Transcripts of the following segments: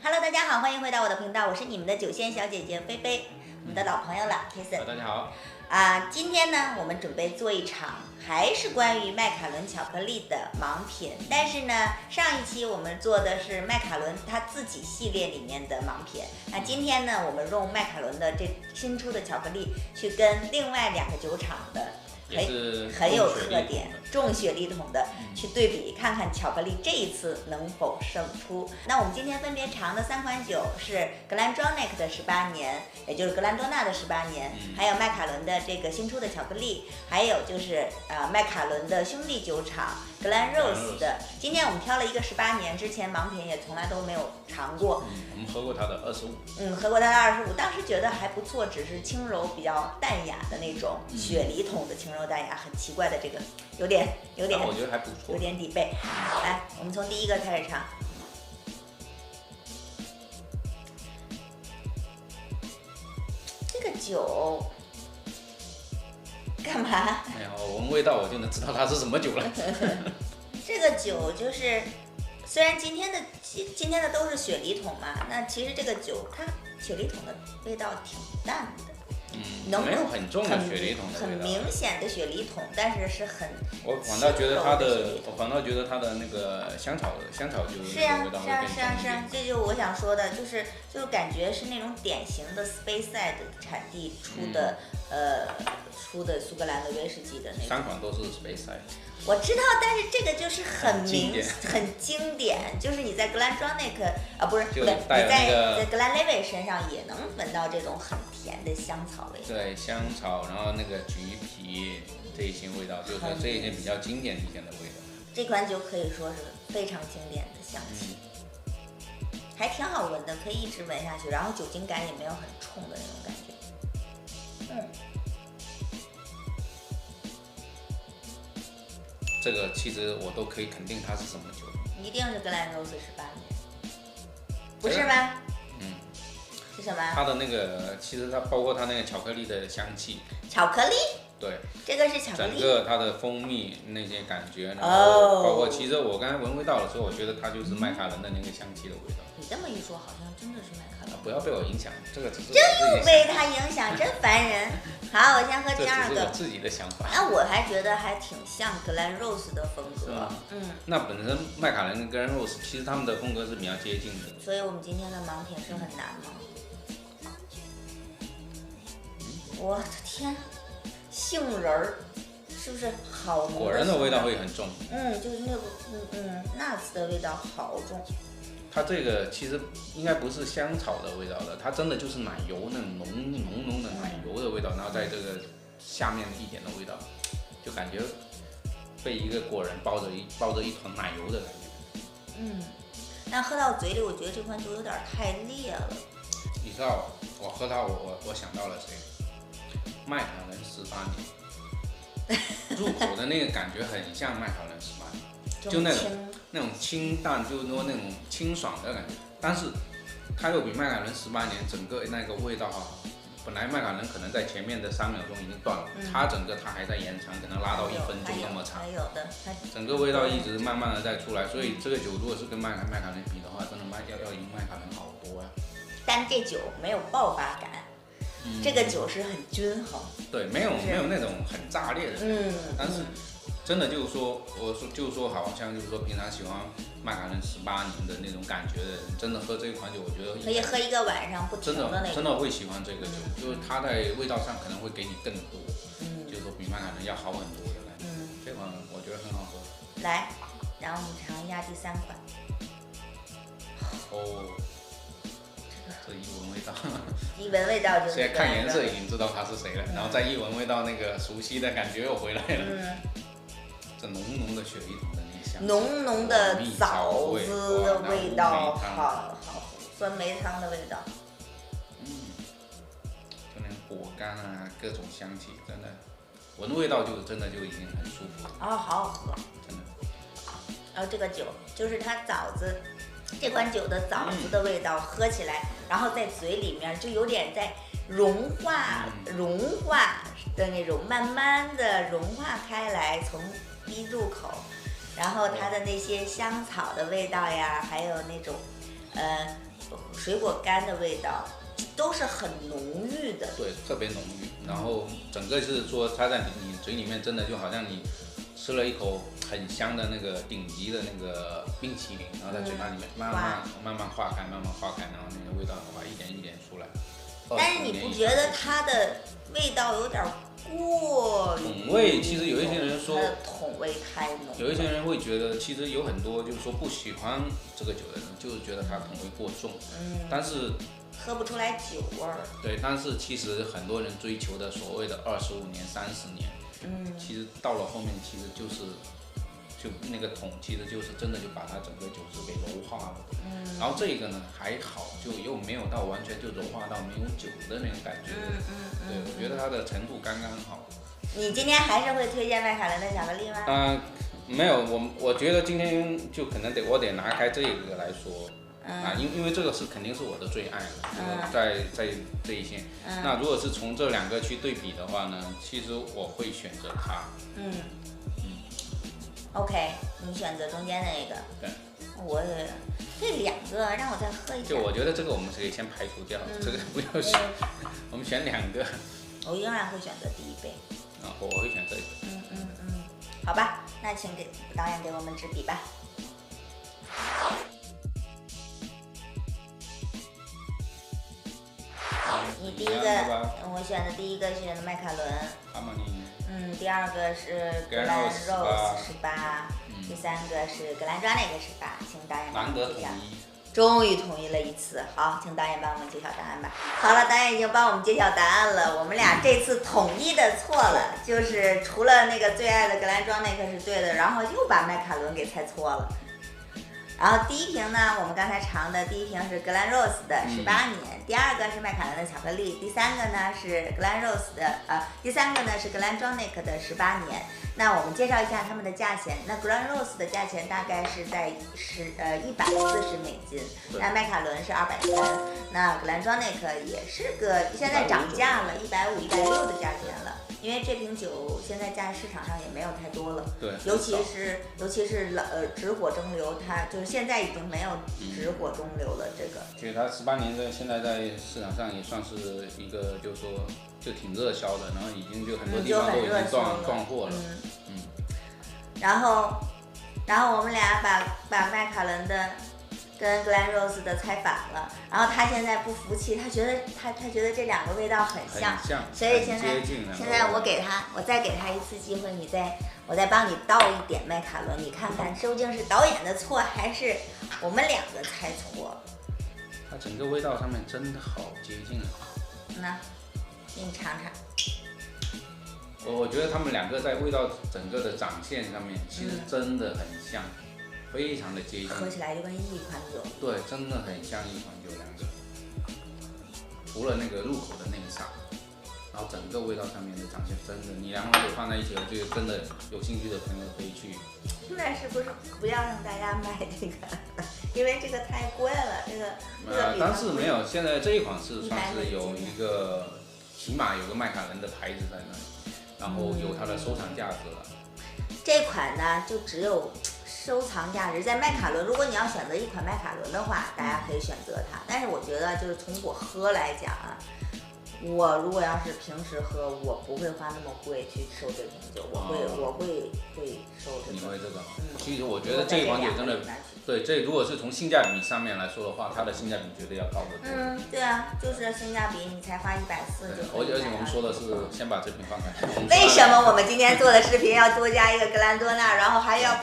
Hello， 大家好，欢迎回到我的频道，我是你们的酒仙小姐姐菲菲，我们的老朋友了 Jason。大家好。今天呢，我们准备做一场还是关于麦卡伦巧克力的盲品，但是呢，上一期我们做的是麦卡伦他自己系列里面的盲品，那今天呢，我们用麦卡伦的这新出的巧克力去跟另外2个酒厂的很有特点重雪梨桶的去对比，看看巧克力这一次能否胜出。那我们今天分别尝的3款酒是格兰庄内克的18年，也就是格兰多纳的18年，还有麦卡伦的这个新出的巧克力，还有就是麦卡伦的兄弟酒厂格兰 Rose 的。今天我们挑了一个18年，之前盲品也从来都没有尝过。我们喝过它的25。喝过它的25，当时觉得还不错，只是轻柔比较淡雅的那种雪梨桶的轻柔淡雅，很奇怪的这个有点，我觉得还不错，有点底背。来，我们从第一个开始尝。这个酒干嘛？哎呀，我闻味道我就能知道它是什么酒了。这个酒就是，虽然今天的都是雪梨桶嘛，那其实这个酒它雪梨桶的味道挺淡的。没有很重的雪梨桶的味道，很明显的雪梨桶，但是很我反倒觉得它的那个香草酒的味道会更重一点。这就我想说的，就是感觉是那种典型的 Speyside 产地出的出的苏格兰的威士忌的那种。3款都是 Speyside。我知道，但是这个就是很经典，就是你在格兰庄内克不对，你在格兰 Levy 身上也能闻到这种很甜的香草味。对，香草，然后那个橘皮这一些味道，就是这一些比较经典一点的味道。这款酒可以说是非常经典的香气，还挺好闻的，可以一直闻下去，然后酒精感也没有很冲的那种感觉。这个其实我都可以肯定它是什么酒，一定是格兰 Rose 18年，不是吗？是什么？它的那个其实它包括它那个巧克力的香气。巧克力？对，这个是巧克力。整个它的蜂蜜那些感觉，然后包括其实我刚才闻味道的时候，我觉得它就是麦卡伦的那个香气的味道。你这么一说，好像真的是麦卡伦。不要被我影响，这个只是真又被他影响，真烦人。好，我先喝第2个。这只是我自己的想法。那我还觉得还挺像格兰 Rose 的风格。那本身麦卡伦跟格兰 Rose 其实他们的风格是比较接近的。所以我们今天的盲品是很难吗？我的天，杏仁儿是不是好浓？果仁的味道会很重。就是那个nuts 的味道好重。它这个其实应该不是香草的味道的，它真的就是奶油那种浓的奶油的味道，然后在这个下面一点的味道，就感觉被一个果仁包着一团奶油的感觉。但喝到嘴里，我觉得这款酒有点太烈了。你知道我喝它，我想到了谁？麦卡伦18年，入口的那个感觉很像麦卡伦18年，就那种清淡，就是说那种清爽的感觉。但是它又比麦卡伦18年整个那个味道本来麦卡伦可能在前面的3秒钟已经断了，它还在延长，可能拉到1分钟那么长。整个味道一直慢慢的在出来，所以这个酒如果是跟麦卡伦比的话，真的要赢麦卡伦好多呀。但这酒没有爆发感。这个酒是很均衡，对，没有那种很炸裂的感觉，但是真的就是说，好像就是说平常喜欢麦卡伦18年的那种感觉的人，真的喝这一款酒，我觉得可以喝一个晚上不停的那种，真的会喜欢这个酒，就是它在味道上可能会给你更多，就是说比麦卡伦要好很多的感觉。这款我觉得很好喝。来，然后我们尝一下第3款。这一闻味道，一闻味道就现在看颜色已经知道他是谁了，然后再一闻味道，那个熟悉的感觉又回来了。这浓的雪梨桶的那个香，浓的枣子的味道，好酸梅汤的味道。就那种果干啊，各种香气，真的闻味道真的就已经很舒服了。好好喝，真的。然后这个酒就是它枣子。这款酒的枣子的味道喝起来，然后在嘴里面就有点在融化的那种，慢慢的融化开来，从一入口，然后它的那些香草的味道呀，还有那种水果干的味道，都是很浓郁的。对，特别浓郁。然后整个是说它在你嘴里面真的就好像你吃了一口很香的那个顶级的那个冰淇淋，然后在嘴巴里面慢慢化开，慢慢化开，然后那个味道一点一点出来。但是你不觉得它的味道有点过于桶味？其实有一些人说桶味太浓，有一些人会觉得，其实有很多就是说不喜欢这个酒的人，就是觉得它桶味过重。但是喝不出来酒味儿。对，但是其实很多人追求的所谓的25年、30年，其实到了后面其实就那个桶其实就是真的就把它整个酒质给柔化了。然后这个呢还好，就又没有到完全就柔化到没有酒的那种感觉。对，我觉得它的程度刚刚好。你今天还是会推荐麦卡伦的巧克力吗？没有，我觉得今天就可能我得拿开这个来说。因为这个是肯定是我的最爱了，在这一线。那如果是从这两个去对比的话呢，其实我会选择它。OK， 你选择中间的那个。对。我也这两个让我再喝一下。就我觉得这个我们可以先排除掉，这个不要选，我们选两个。我仍然会选择第一杯。我会选这个。好吧，那请导演给我们纸笔吧。你第一个，我选的第一个选的麦卡伦。哈玛尼。第二个是格兰 Rose 18，第三个是格兰庄那个18，请导演帮我们揭晓。终于统一了一次，好，请导演帮我们揭晓答案吧。好了，导演已经帮我们揭晓答案了，我们俩这次统一的错了，就是除了那个最爱的格兰庄那个是对的，然后又把麦卡伦给猜错了。然后第一瓶呢，我们刚才尝的第一瓶是格兰 Rose 的18年，第二个是麦卡伦的巧克力，第三个呢是格兰 Rose 的第三个呢是格兰庄内克的18年。那我们介绍一下它们的价钱。那格兰 Rose 的价钱大概是在140美金，那麦卡伦是230，那格兰庄内克也是个现在涨价了，150、160的价钱了。因为这瓶酒现在在市场上也没有太多了，对，尤其是直火蒸馏，它就是现在已经没有直火蒸馏了。这个，其实它18年现在在市场上也算是一个，就是说就挺热销的，然后已经就很多地方都已经断货了。然后我们俩把麦卡伦的跟格兰 Rose 的猜反了，然后他现在不服气，他觉得这两个味道很像，所以现在我再给他一次机会，我再帮你倒一点麦卡伦，你看看究竟是导演的错还是我们两个猜错了。它整个味道上面真的好接近啊！那，给你尝尝。我觉得他们两个在味道整个的长线上面，其实真的很像。非常的接近，喝起来就跟一款酒。对，真的很像一款酒，两个。除了那个入口的那一刹，然后整个味道上面的展现，真的，你两款酒放在一起，我觉得真的有兴趣的朋友可以去。那是不是不要让大家买这个？因为这个太贵了，这个。但是没有，现在这一款是算是有一个，起码有个麦卡伦的牌子在那里，然后有它的收藏价值了。这款呢，就只有。收藏价值在麦卡伦，如果你要选择一款麦卡伦的话，大家可以选择它。但是我觉得，就是从我喝来讲啊，我如果要是平时喝，我不会花那么贵去收这瓶酒，我会收这个。你会这个？其实我觉得这一款酒真的，对，这如果是从性价比上面来说的话，它的性价比绝对要高得多。对啊，就是性价比，你才花140就。而且我们说的是先把这瓶放开。为什么我们今天做的视频要多加一个格兰多纳，然后还要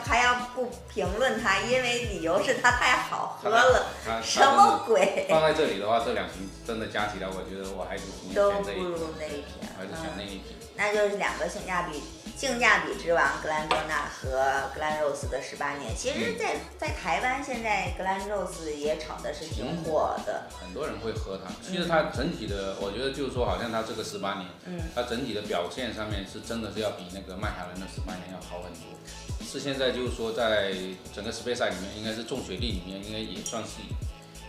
不评论它？因为理由是它太好喝了。什么鬼？放在这里的话，这两瓶真的加起来，我觉得我还是都不如那一瓶，还是选那一瓶。那就是两个性价比之王格兰多纳和格兰 Rose 的18年。其实在台湾现在格兰 Rose 也炒的是挺火的，很多人会喝它。其实它整体的，我觉得就是说，好像它这个18年，它整体的表现上面是真的是要比那个麦卡伦的18年要好很多。是现在就是说，在整个世杯赛里面，应该是重水力里面，应该也算是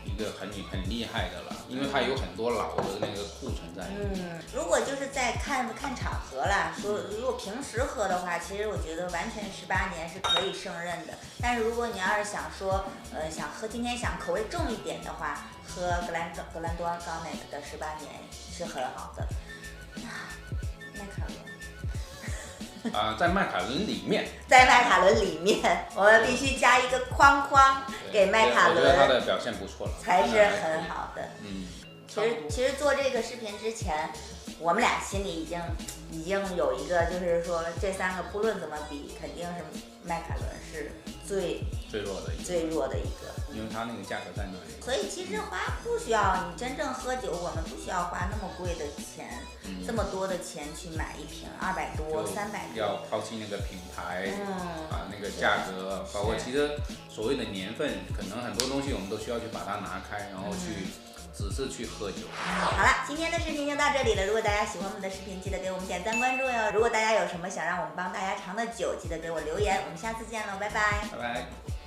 一一个很厉害的了，因为它有很多老的那个库存在里面。如果就是在看场合啦，说如果平时喝的话，其实我觉得完全18年是可以胜任的。但是如果你要是想说，想喝今天想口味重一点的话，喝格兰多高那个的18年是很好的。麦卡伦。在麦卡伦里面，我们必须加一个框框给麦卡伦。我觉得他的表现不错了，才是很好的。其实做这个视频之前，我们俩心里已经有一个，就是说这3个不论怎么比，肯定是麦卡伦是最弱的一个，因为它那个价格在那里。所以其实不需要你真正喝酒，我们不需要花那么贵的钱，这么多的钱去买一瓶200多、300多。要抛弃那个品牌，那个价格，包括其实所谓的年份，可能很多东西我们都需要去把它拿开，然后只是去喝酒。好了，今天的视频就到这里了。如果大家喜欢我们的视频，记得给我们点赞关注哟。如果大家有什么想让我们帮大家尝的酒，记得给我留言。我们下次见喽，拜拜。拜拜。